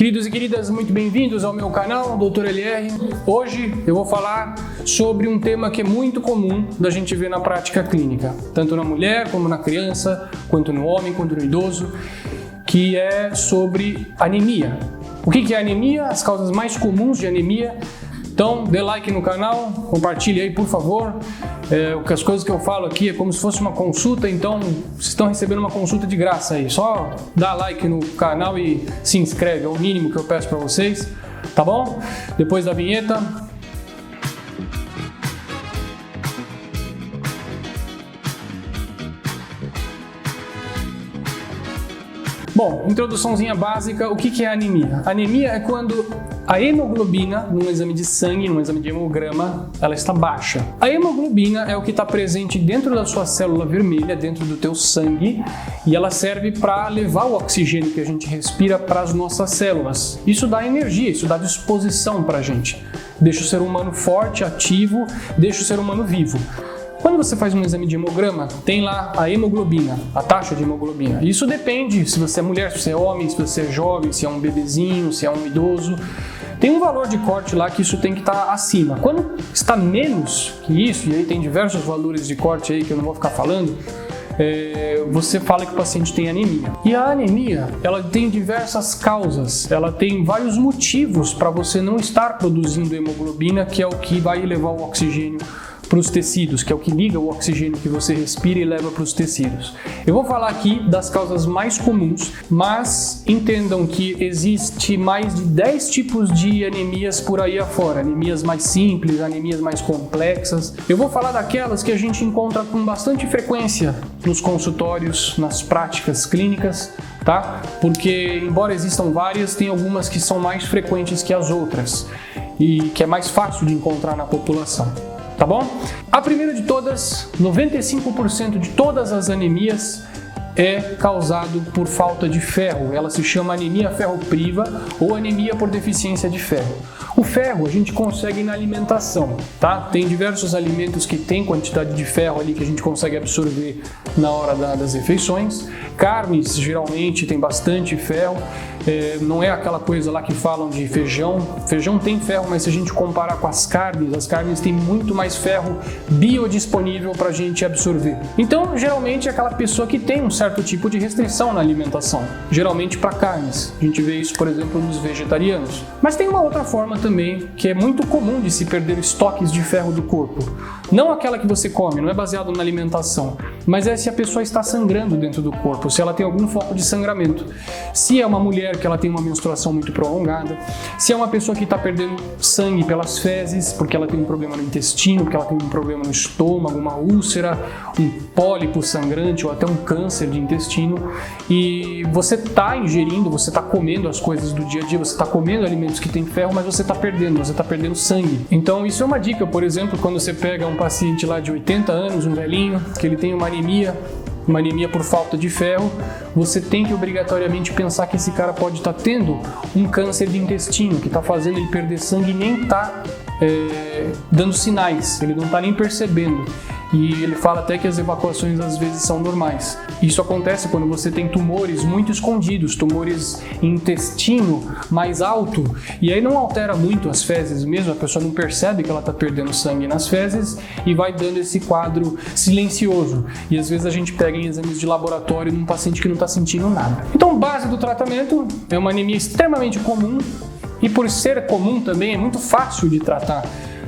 Queridos e queridas, muito bem-vindos ao meu canal, Dr. LR. Hoje eu vou falar sobre um tema que é muito comum da gente ver na prática clínica, tanto na mulher, como na criança, quanto no homem, quanto no idoso, que é sobre anemia. O que é anemia? As causas mais comuns de anemia. Então, dê like no canal, compartilhe aí, por favor. As coisas que eu falo aqui é como se fosse uma consulta, então vocês estão recebendo uma consulta de graça aí. Só dá like no canal e se inscreve, é o mínimo que eu peço para vocês, tá bom? Depois da vinheta. Bom, introduçãozinha básica, o que é anemia? Anemia é quando a hemoglobina, num exame de sangue, num exame de hemograma, ela está baixa. A hemoglobina é o que está presente dentro da sua célula vermelha, dentro do teu sangue, e ela serve para levar o oxigênio que a gente respira para as nossas células. Isso dá energia, isso dá disposição para a gente. Deixa o ser humano forte, ativo, deixa o ser humano vivo. Quando você faz um exame de hemograma, tem lá a hemoglobina, a taxa de hemoglobina. Isso depende se você é mulher, se você é homem, se você é jovem, se é um bebezinho, se é um idoso. Tem um valor de corte lá que isso tem que estar acima. Quando está menos que isso, e aí tem diversos valores de corte aí que eu não vou ficar falando, você fala que o paciente tem anemia. E a anemia, ela tem diversas causas, ela tem vários motivos para você não estar produzindo hemoglobina, que é o que vai levar o oxigênio para os tecidos, que é o que liga o oxigênio que você respira e leva para os tecidos. Eu vou falar aqui das causas mais comuns, mas entendam que existe mais de 10 tipos de anemias por aí afora, anemias mais simples, anemias mais complexas. Eu vou falar daquelas que a gente encontra com bastante frequência nos consultórios, nas práticas clínicas, tá? Porque embora existam várias, tem algumas que são mais frequentes que as outras e que é mais fácil de encontrar na população. Tá bom? A primeira de todas, 95% de todas as anemias é causado por falta de ferro. Ela se chama anemia ferropriva ou anemia por deficiência de ferro. O ferro a gente consegue na alimentação, tá? Tem diversos alimentos que tem quantidade de ferro ali que a gente consegue absorver na hora das refeições. Carnes geralmente tem bastante ferro. Não é aquela coisa lá que falam de feijão. Feijão tem ferro, mas se a gente comparar com as carnes têm muito mais ferro biodisponível para a gente absorver. Então, geralmente é aquela pessoa que tem um certo tipo de restrição na alimentação, geralmente para carnes. A gente vê isso, por exemplo, nos vegetarianos. Mas tem uma outra forma também que é muito comum de se perder estoques de ferro do corpo. Não aquela que você come, não é baseado na alimentação, mas é se a pessoa está sangrando dentro do corpo, se ela tem algum foco de sangramento. Se é uma mulher que ela tem uma menstruação muito prolongada, se é uma pessoa que está perdendo sangue pelas fezes, porque ela tem um problema no intestino, porque ela tem um problema no estômago, uma úlcera, um pólipo sangrante ou até um câncer de intestino, e você está ingerindo, você está comendo as coisas do dia a dia, você está comendo alimentos que têm ferro, mas você está perdendo sangue. Então isso é uma dica, por exemplo, quando você pega um paciente lá de 80 anos, um velhinho, que ele tem uma anemia por falta de ferro, você tem que obrigatoriamente pensar que esse cara pode estar tendo um câncer de intestino, que está fazendo ele perder sangue e nem está dando sinais, ele não está nem percebendo. E ele fala até que as evacuações às vezes são normais. Isso acontece quando você tem tumores muito escondidos, tumores em intestino mais alto, e aí não altera muito as fezes mesmo, a pessoa não percebe que ela está perdendo sangue nas fezes e vai dando esse quadro silencioso. E às vezes a gente pega em exames de laboratório num paciente que não está sentindo nada. Então, base do tratamento é uma anemia extremamente comum e por ser comum também é muito fácil de tratar.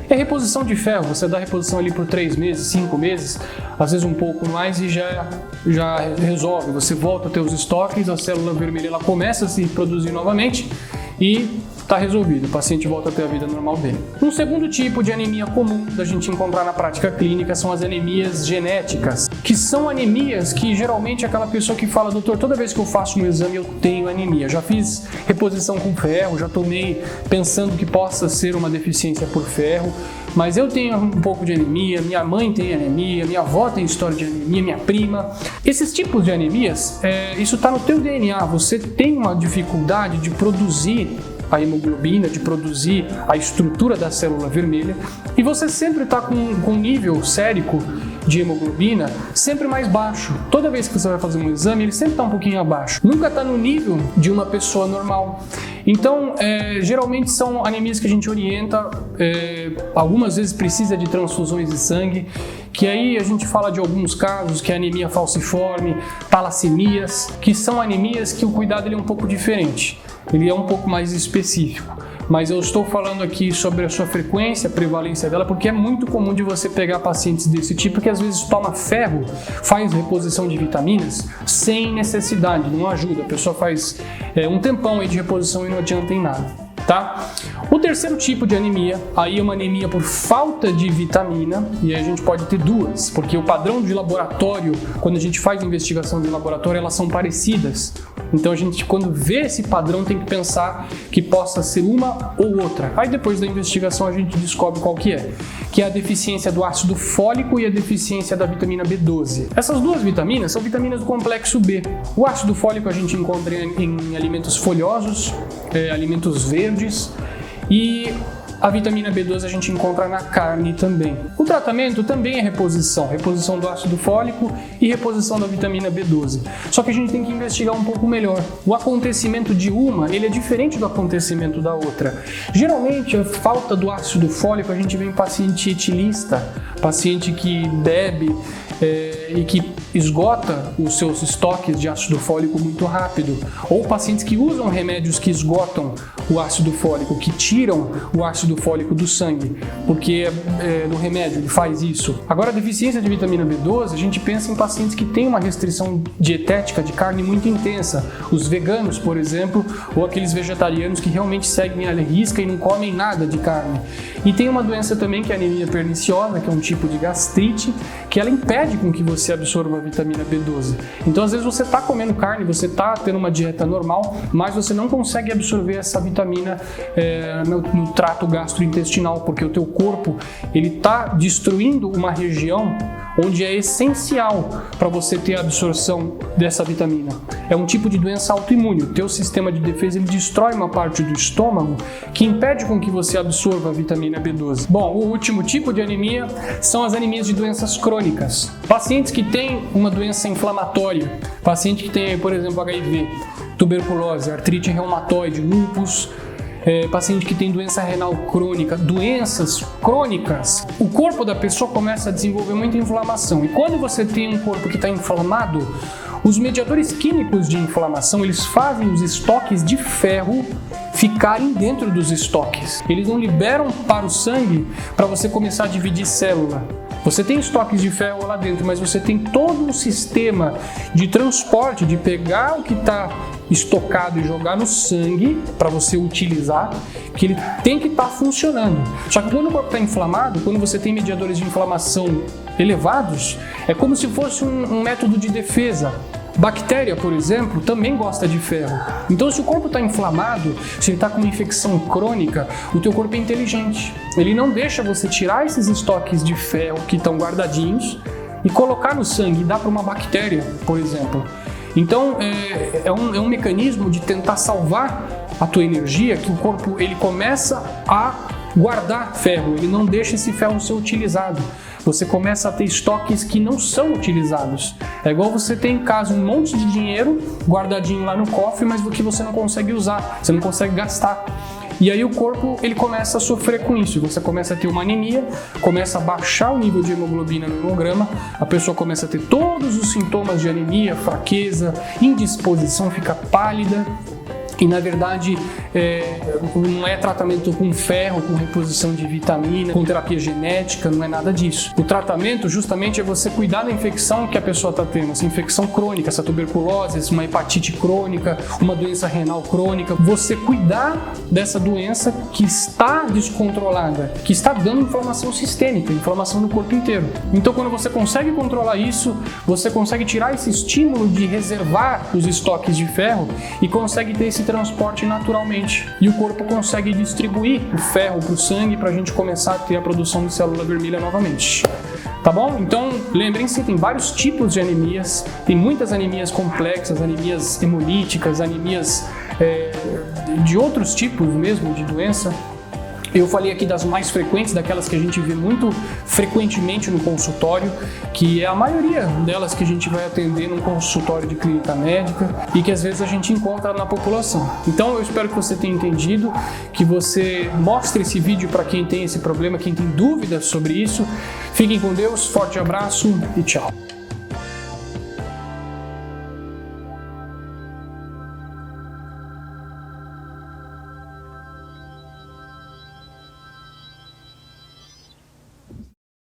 É reposição de ferro, você dá reposição ali por 3 meses, 5 meses, às vezes um pouco mais e já resolve. Você volta a ter os estoques, a célula vermelha ela começa a se produzir novamente e está resolvido, o paciente volta a ter a vida normal dele. Um segundo tipo de anemia comum da gente encontrar na prática clínica são as anemias genéticas, que são anemias que geralmente é aquela pessoa que fala: doutor, toda vez que eu faço um exame eu tenho anemia, já fiz reposição com ferro, já tomei pensando que possa ser uma deficiência por ferro, mas eu tenho um pouco de anemia, minha mãe tem anemia, minha avó tem história de anemia, minha prima. Esses tipos de anemias, isso está no teu DNA, você tem uma dificuldade de produzir a hemoglobina, de produzir a estrutura da célula vermelha, e você sempre está com um nível sérico de hemoglobina sempre mais baixo. Toda vez que você vai fazer um exame, ele sempre está um pouquinho abaixo. Nunca está no nível de uma pessoa normal. Então, geralmente são anemias que a gente orienta, algumas vezes precisa de transfusões de sangue, que aí a gente fala de alguns casos, que é anemia falciforme, talassemias, que são anemias que o cuidado ele é um pouco diferente, ele é um pouco mais específico. Mas eu estou falando aqui sobre a sua frequência, a prevalência dela, porque é muito comum de você pegar pacientes desse tipo que às vezes toma ferro, faz reposição de vitaminas sem necessidade, não ajuda. A pessoa faz um tempão aí de reposição e não adianta em nada. Tá? O terceiro tipo de anemia, aí é uma anemia por falta de vitamina, e aí a gente pode ter duas, porque o padrão de laboratório, quando a gente faz investigação de laboratório, elas são parecidas. Então a gente, quando vê esse padrão, tem que pensar que possa ser uma ou outra. Aí depois da investigação a gente descobre qual que é a deficiência do ácido fólico e a deficiência da vitamina B12. Essas duas vitaminas são vitaminas do complexo B. O ácido fólico a gente encontra em alimentos folhosos, alimentos verdes, e a vitamina B12 a gente encontra na carne também. O tratamento também é reposição do ácido fólico e reposição da vitamina B12. Só que a gente tem que investigar um pouco melhor. O acontecimento de uma, ele é diferente do acontecimento da outra. Geralmente, a falta do ácido fólico a gente vê em paciente etilista, paciente que bebe e que esgota os seus estoques de ácido fólico muito rápido, ou pacientes que usam remédios que esgotam o ácido fólico, que tiram o ácido fólico do sangue, porque no remédio ele faz isso. Agora, a deficiência de vitamina B12, a gente pensa em pacientes que têm uma restrição dietética de carne muito intensa, os veganos, por exemplo, ou aqueles vegetarianos que realmente seguem a risca e não comem nada de carne. E tem uma doença também que é a anemia perniciosa, que é um tipo de gastrite, que ela impede com que você absorva a vitamina B12. Então, às vezes você está comendo carne, você está tendo uma dieta normal, mas você não consegue absorver essa vitamina no trato gastrointestinal, porque o teu corpo ele está destruindo uma região onde é essencial para você ter a absorção dessa vitamina. É um tipo de doença autoimune. O teu sistema de defesa ele destrói uma parte do estômago que impede com que você absorva a vitamina B12. Bom, o último tipo de anemia são as anemias de doenças crônicas. Pacientes que têm uma doença inflamatória, paciente que tem, por exemplo, HIV, tuberculose, artrite reumatoide, lúpus, paciente que tem doença renal crônica, doenças crônicas, o corpo da pessoa começa a desenvolver muita inflamação. E quando você tem um corpo que está inflamado, os mediadores químicos de inflamação, eles fazem os estoques de ferro ficarem dentro dos estoques. Eles não liberam para o sangue para você começar a dividir célula. Você tem estoques de ferro lá dentro, mas você tem todo um sistema de transporte, de pegar o que está estocado e jogar no sangue para você utilizar, que ele tem que estar funcionando. Só que quando o corpo está inflamado, quando você tem mediadores de inflamação elevados, é como se fosse um método de defesa. Bactéria, por exemplo, também gosta de ferro. Então, se o corpo está inflamado, se ele está com uma infecção crônica, o teu corpo é inteligente. Ele não deixa você tirar esses estoques de ferro que estão guardadinhos e colocar no sangue e dar para uma bactéria, por exemplo. Então, é um mecanismo de tentar salvar a tua energia, que o corpo ele começa a guardar ferro, ele não deixa esse ferro ser utilizado. Você começa a ter estoques que não são utilizados. É igual você ter em casa um monte de dinheiro guardadinho lá no cofre, mas que você não consegue usar, você não consegue gastar. E aí o corpo ele começa a sofrer com isso, você começa a ter uma anemia, começa a baixar o nível de hemoglobina no hemograma, a pessoa começa a ter todos os sintomas de anemia, fraqueza, indisposição, fica pálida. E na verdade não é tratamento com ferro, com reposição de vitamina, com terapia genética, não é nada disso. O tratamento justamente é você cuidar da infecção que a pessoa está tendo, essa infecção crônica, essa tuberculose, uma hepatite crônica, uma doença renal crônica. Você cuidar dessa doença que está descontrolada, que está dando inflamação sistêmica, inflamação no corpo inteiro. Então quando você consegue controlar isso, você consegue tirar esse estímulo de reservar os estoques de ferro e consegue ter esse transporte naturalmente. E o corpo consegue distribuir o ferro para o sangue para a gente começar a ter a produção de célula vermelha novamente. Tá bom? Então, lembrem-se, tem vários tipos de anemias, tem muitas anemias complexas, anemias hemolíticas, anemias de outros tipos mesmo de doença. Eu falei aqui das mais frequentes, daquelas que a gente vê muito frequentemente no consultório, que é a maioria delas que a gente vai atender num consultório de clínica médica e que às vezes a gente encontra na população. Então eu espero que você tenha entendido, que você mostre esse vídeo para quem tem esse problema, quem tem dúvidas sobre isso. Fiquem com Deus, forte abraço e tchau.